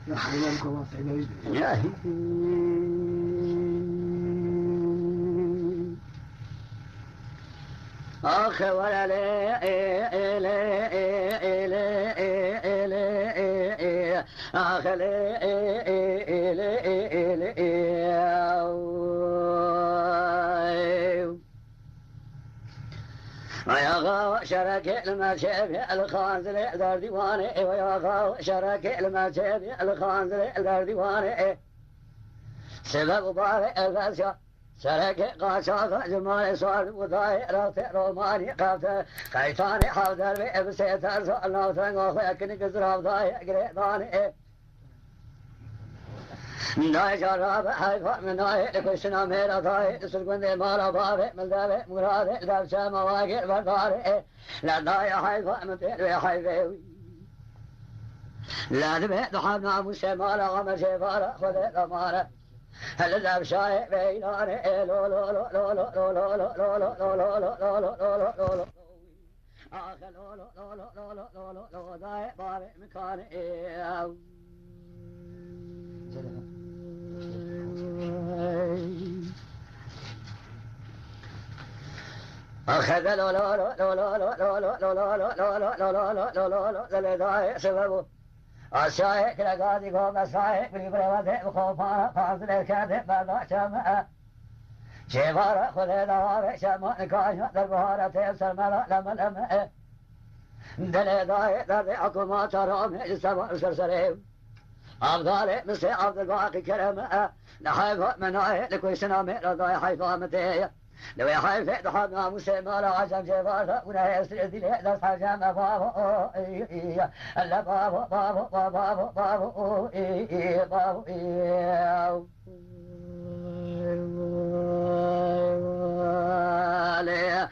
لا حيوانكم ما تعيدوا آخ ولا لي آخ ويا غاو شرك المشيب الخانزل دار ديواني ويا غاو شرك المشيب الخانزل دار ديواني سبب بارئ الغسيا شرك قاشاق جمال صار وضاي رات روماني قافت قيتاني حاضر بسيت الله ثنغ لكن قزر ضاي قريضاني ناي شراب حيفا من ناي لكشنا ميرا ضاي سرقن مالا بابي من ذابي مرادي لابشا مواقع برداري لا ناي حيفا من تيري حيفي لا نبي دحابنا مسيمالا غمشي فارا خذي ضمارة هل الأبشاي بيناني لو لو لو لو لو لو لو لو لو لو لو لو لو لو لو لو لو آخ لو لو لو لو لو لو لو لو لو ضاي بابي مكاني أخذ لو لو لو لو لو لو لو لو لو لو لو لو لو لو لو لو لو ضاي سببه الشاي كلا قاضي قوم الشاي بريبريوته وخوفانا فاصل الكاتب بعد شمع شفارة خذي دوار شمع نكاش دربهارة تيسر ملا لما لما دلي ضاي دربي حكومة ترامي السبع سرسريم أفضالي مسي عبد الباقي كلمة نحيف مناي لكل سنة مئة ضاي حيفا متي لو يحيف دحبنا مسي مالا عشان شفارة ونهي سيدي لي دس حجام بابو ألا بابو بابو بابو بابو بابو عليه